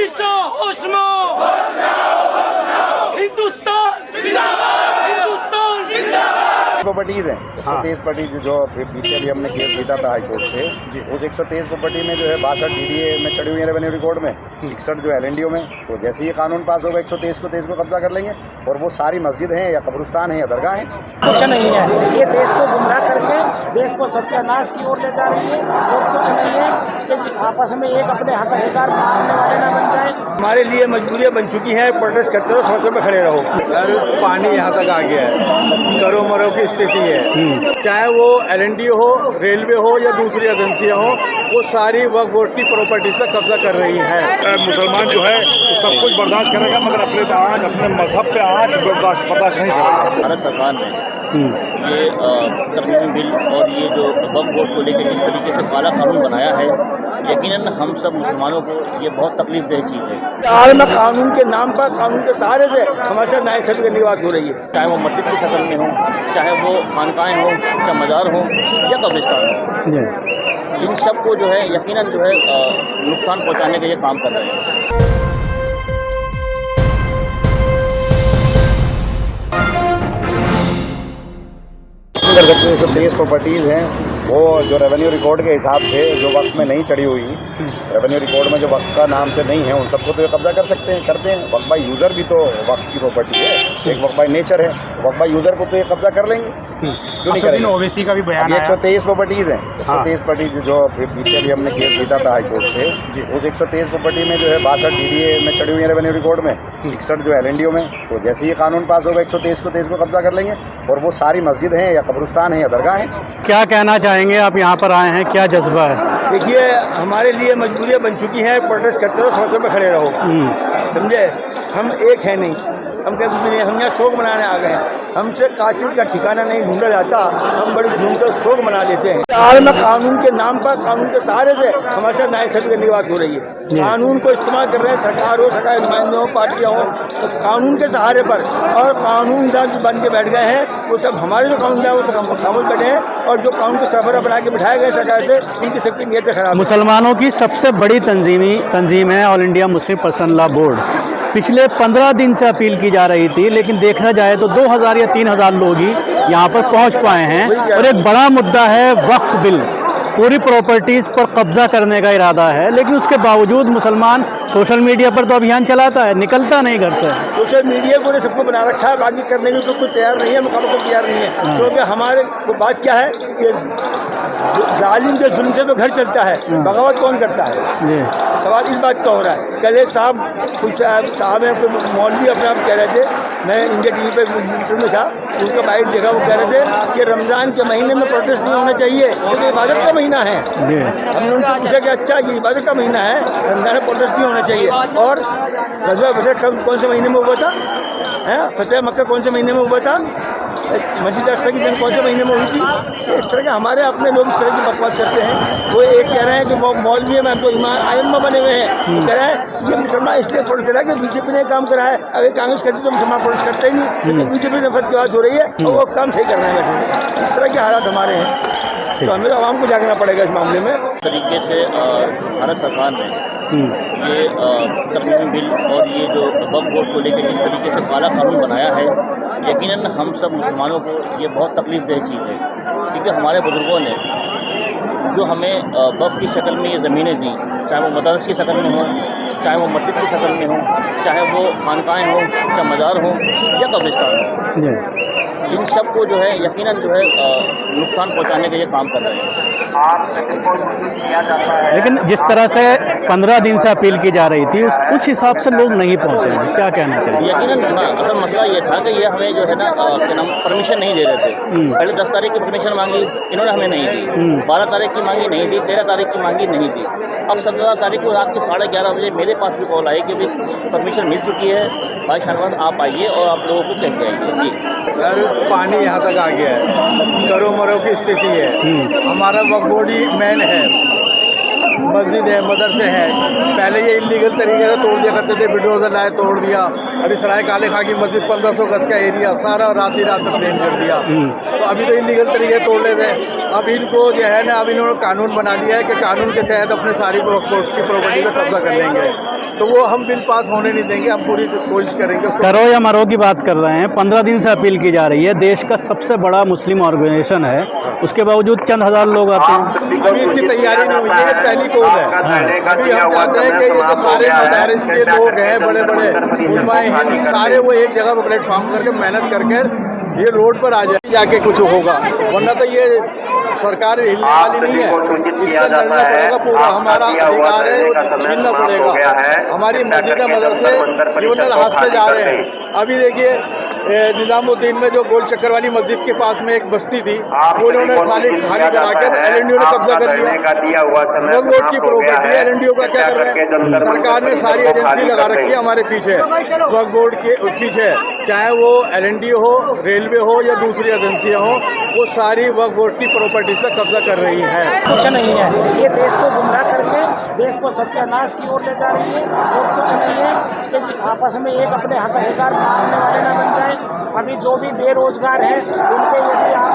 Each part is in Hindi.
जाकिर शाह होश में हिंदुस्तान हिंदुस्तान प्रॉपर्टीज हैं 123 प्रॉपर्टी जो पीछे अभी हमने केस जीता था हाई कोर्ट से उस 123 प्रॉपर्टी में जो है 62 DDA में चढ़ी हुई है रेवेन्यू रिकॉर्ड में 61 जो LNDO में। तो जैसे ही कानून पास होगा 123 को कब्जा कर लेंगे और वो सारी मस्जिद हैं या कब्रिस्तान है या दरगाह हैं। कुछ नहीं है, ये देश को गुमराह करके देश को सत्यानाश की ओर ले जा रही है और कुछ नहीं है कि आपस में एक अपने हक अधिकार मांगने वाले ना बन जाए। हमारे लिए मजबूरियाँ बन चुकी हैं, प्रोटेस्ट करते रहो, सड़कों पे खड़े रहो। सर पानी यहाँ तक आ गया है, करो मरो की स्थिति है। चाहे वो LNDO हो, रेलवे हो या दूसरी एजेंसियाँ हो, वो सारी वक्फ बोर्ड की प्रॉपर्टीज पर कब्जा कर रही है। मुसलमान जो है सब कुछ बर्दाश्त करेगा मगर अपने मजहब पे आँच बर्दाश्त नहीं करेगा। भारत सरकार ने ये तरमीमी बिल और ये जो वक्फ बोर्ड को लेकर जिस तरीके से काला कानून बनाया है, यकीनन हम सब मुसलमानों को ये बहुत तकलीफदेह चीज़ है। हाल में कानून के नाम पर, कानून के सहारे से हमारे साथ नाइंसाफी करने की बात हो रही है। चाहे वो मस्जिद की शक्ल में हो, चाहे वो खानकाएँ हो, चाहे मज़ार हो या कब्रिस्तान हो, इन सब को जो है यकीनन जो है नुकसान पहुँचाने का ये काम कर रहे हैं। कर सकते 123 प्रॉपर्टीज़ हैं वो जो रेवेन्यू रिकॉर्ड के हिसाब से जो वक्त में नहीं चढ़ी हुई, रेवेन्यू रिकॉर्ड में जो वक्त का नाम से नहीं है उन सबको तो ये कब्जा कर सकते हैं, करते हैं। वक्त बाई यूज़र भी तो वक्त की प्रॉपर्टी है, एक वक्त बाई नेचर है, वक्त बाई यूज़र को तो ये कब्जा कर लेंगे, क्यों नहीं करेंगे। ओवैसी का भी बयान 123 प्रॉपर्टीज़ हैं 123 प्रॉपर्टी जो पीछे अभी हमने केस जीता था हाई कोर्ट से उस 123 प्रॉपर्टी में जो है 62 DDA में चढ़ी हुई है रेवेन्यू रिकॉर्ड में 61 जो LNDO में। तो जैसे ही कानून पास होगा 123 को कब्जा कर लेंगे और वो सारी मस्जिद हैं या कब्रिस्तान है या दरगाह हैं। क्या कहना चाहेंगे आप, यहाँ पर आए हैं, क्या जज्बा है? देखिए हमारे लिए मजबूरियाँ बन चुकी हैं, प्रोटेस्ट करते रहो, सड़कों पे खड़े रहो। समझे, हम एक है नहीं, हम क्या कुछ नहीं, हम यहाँ शोक मनाने आ गए हैं। हमसे कातिल का ठिकाना नहीं ढूंढा जाता, हम बड़ी धूम से शोक मना लेते हैं। हाल में कानून के नाम पर, कानून के सहारे से हमारे साथ नाइंसाफी करने की बात हो रही है। कानून को इस्तेमाल कर रहे हैं, सरकार हो, सरकारी नुमाइंदे हो, पार्टियाँ हो, तो कानून के सहारे पर और कानूनदान जो बन के बैठ गए हैं वो सब हमारे जो कानूनदान वो तो खामोश बैठे हैं और जो कानून के सरबराह बना के बिठाए गए सरकार से, इनकी सबकी नीयतें खराब। मुसलमानों की सबसे बड़ी तंजीम है all India Muslim personal law board. पिछले 15 दिन से अपील की जा रही थी, लेकिन देखना जाए तो 2000 या 3000 लोग ही यहाँ पर पहुँच पाए हैं। और एक बड़ा मुद्दा है वक्फ बिल, पूरी प्रॉपर्टीज़ पर कब्जा करने का इरादा है, लेकिन उसके बावजूद मुसलमान सोशल मीडिया पर तो अभियान चलाता है, निकलता नहीं घर से। सोशल मीडिया को ने सबको बना रखा है, बाकी करने के तो कोई तैयार नहीं है, मुकाबले को तैयार नहीं है। क्योंकि हमारे वो बात क्या है कि जालिम के जुल्म से तो घर चलता है, बगावत कौन करता है। सवाल इस बात का हो रहा है। कल एक साहब है, मौलवी अपने आप कह रहे थे, मैं इंडिया TV पे मीटर में था, उनका बाइट देखा, वो कह रहे थे कि रमज़ान के महीने में प्रोटेस्ट नहीं होना चाहिए क्योंकि इबादत का महीना है। हमने उनसे पूछा कि अच्छा ये इबादत का महीना है, रमज़ान में प्रोटेस्ट नहीं होना चाहिए। और ग़ज़वा बदर कौन से महीने में हुआ था, फतेह मक्का कौन से महीने में हुआ था, मस्जिद अक्सा की जंग कौन से महीने में हुई थी। इस तरह के हमारे अपने लोग इस तरह की बकवास करते हैं। वो एक कह रहे हैं कि मौलवी में हमको आइम्मा बने हुए हैं, वो कह रहे हैं ये मुसलमान इसलिए प्रोटेस्ट कर रहा है कि बीजेपी ने काम करा है, अगर कांग्रेस करती तो मुसलमान प्रोटेस्ट करते ही नहीं, लेकिन बीजेपी नफरत की बात हो रही है और वो काम सही कर रहे हैं बैठे। इस तरह के हालात हमारे हैं, तो हमें आवाम को जागना पड़ेगा इस मामले में। तरीके से भारत सरकार ने ये तरमीमी बिल और ये जो वक्फ बोर्ड को लेकर जिस तरीके से काला कानून बनाया है, यकीनन हम सब मुसलमानों को ये बहुत तकलीफदेह चीज़ है। क्योंकि हमारे बुजुर्गों ने जो हमें वक्फ की शक्ल में ये ज़मीनें दी, चाहे वो मदरस की शक्ल में हो, चाहे वो मस्जिद की शक्ल में हो, चाहे वो खानकाएँ हो, चाहे मज़ार हो या कब्रिस्तान हो, इन सब को जो है यकीनन जो है नुकसान पहुँचाने का ये काम कर रहे हैं। लेकिन जिस तरह से 15 दिन से अपील की जा रही थी उस हिसाब से लोग नहीं पहुँचे, क्या कहना चाहिए? यकीनन असल मसला ये था कि ये हमें जो है ना क्या नाम परमिशन नहीं दे रहे थे। पहले 10 तारीख की परमिशन मांगी, इन्होंने हमें नहीं दी। 12 तारीख की मांगी, नहीं दी। 13 तारीख की मांगी, नहीं दी। अब 17 तारीख को रात के 11:30 बजे मेरे पास भी कॉल आई कि भाई परमिशन मिल चुकी है, भाई शाहनवाज आप आइए और आप लोगों को कह के आइए। जी सर पानी यहाँ तक आ गया है, करो मरो की स्थिति है। हमारा वक्फ बोर्ड ही मेन है, मस्जिद है, मदरसे हैं। पहले ये इलीगल तरीके से तोड़ दिया करते थे, बुलडोजर लाए तोड़ दिया। अभी सराय काले खां की मस्जिद 1500 गज का एरिया सारा रात ही रात प्लेन कर दिया। तो अभी तो इलीगल तरीके तोड़ लेते हैं। अब इनको जो है ना, अब इन्होंने कानून बना लिया है कि कानून के तहत अपने सारी की प्रॉपर्टी पर कब्जा कर लेंगे। तो वो हम बिल पास होने नहीं देंगे। हम पूरी कोशिश करेंगे। करो या मरो की बात कर रहे हैं। 15 दिन से अपील की जा रही है। देश का सबसे बड़ा मुस्लिम ऑर्गेनाइजेशन है, उसके बावजूद चंद हजार लोग आते हैं। अभी इसकी तैयारी नहीं हुई है, ये पहली कॉल है। अभी हम चाहते हैं कि ये जो सारे मदारिस के लोग हैं, बड़े बड़े उलमाए हिंद, सारे वो एक जगह पर प्लेटफॉर्म करके मेहनत करके ये रोड पर आ जाए, जाके कुछ होगा। वरना तो ये सरकार हिलने वाली नहीं है। इससे लड़ना पड़ेगा। पूरा हमारा अधिकार है, वो छीनना पड़ेगा। हमारी मस्जिद मदरसे यूनियन हाथ से जा रहे हैं। अभी देखिए निजामुद्दीन में जो गोल चक्कर वाली मस्जिद के पास में एक बस्ती थी, वो उन्होंने खाली करा के LNDO ने कब्जा कर लिया। वक्फ बोर्ड की प्रॉपर्टी है, LNDO का क्या कर रहे हैं? सरकार ने सारी एजेंसी लगा रखी है हमारे पीछे, वक्फ बोर्ड के पीछे, चाहे वो LNDO हो, रेलवे हो या दूसरी एजेंसियां हो, वो सारी वक्फ बोर्ड की प्रॉपर्टी पे कब्जा कर रही है। कुछ नहीं है, ये देश को गुमराह करके देश को सत्यानाश की ओर ले जा रही है। और कुछ नहीं है कि आपस में एक अपने हक अधिकार मांगने वाले ना बन जाए। अभी जो भी बेरोजगार हैं उनके यदि आप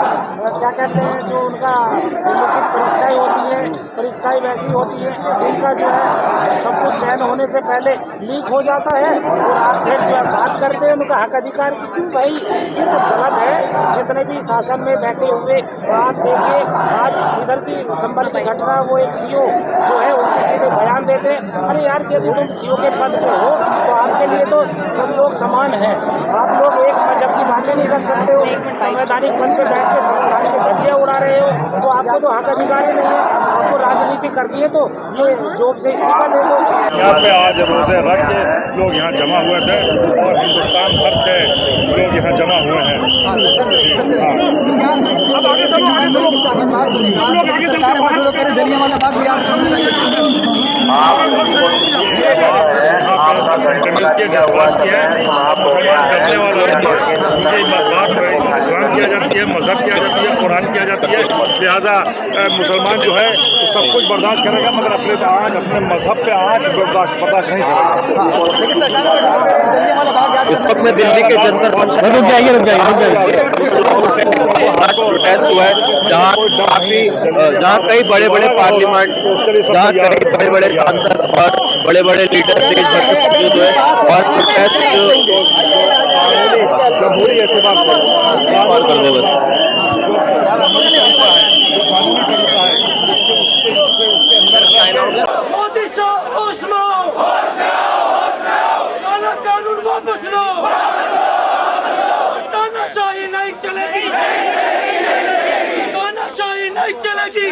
क्या कहते हैं, जो उनका लिखित परीक्षाएं होती हैं, परीक्षाएं वैसी होती है, उनका जो है सब कुछ चयन होने से पहले लीक हो जाता है और आप फिर जो है बात करते हैं उनका हक अधिकार की। क्यों भाई, ये सब गलत है। जितने भी शासन में बैठे हुए आप देखिए, आज इधर की संभल की घटना, वो एक CO जो है उनके सीधे बयान देते हैं, अरे यार यदि तुम CO के पद पे हो तो आपके लिए तो सब लोग समान हैं। आप लोग एक मजहब की बातें नहीं कर सकते हो, संवैधानिक पद पे बैठ के संविधान की धज्जियां उड़ा रहे हो, तो आपको तो हक अधिकार ही नहीं है। आपको राजनीति करनी है तो ये जॉब से इस्तीफा दे दो। यहाँ पे आज रोजे रख के लोग यहाँ जमा हुए थे और हिंदुस्तान भर से लोग यहाँ जमा हुए हैं। करने वाला इस्लाम किया जाती है, मजहब किया जाती है, कुरान किया जाती है। लिहाजा मुसलमान जो है सब कुछ बर्दाश्त करेगा, मगर अपने मजहब पे आँच बर्दाश्त नहीं करेगा। इस वक्त में दिल्ली के जंतर मंतर प्रोटेस्ट हुआ है, जहाँ कई बड़े बड़े पार्लियामेंट, जहाँ कई बड़े बड़े सांसद और बड़े बड़े लीडर देश भर से मौजूद हुए और प्रोटेस्ट जमहूरी एतबार कर दो बस। मोदी साहब होश में आओ, काला कानून वापस लो, तानाशाही नहीं चलेगी, तानाशाही नहीं चलेगी।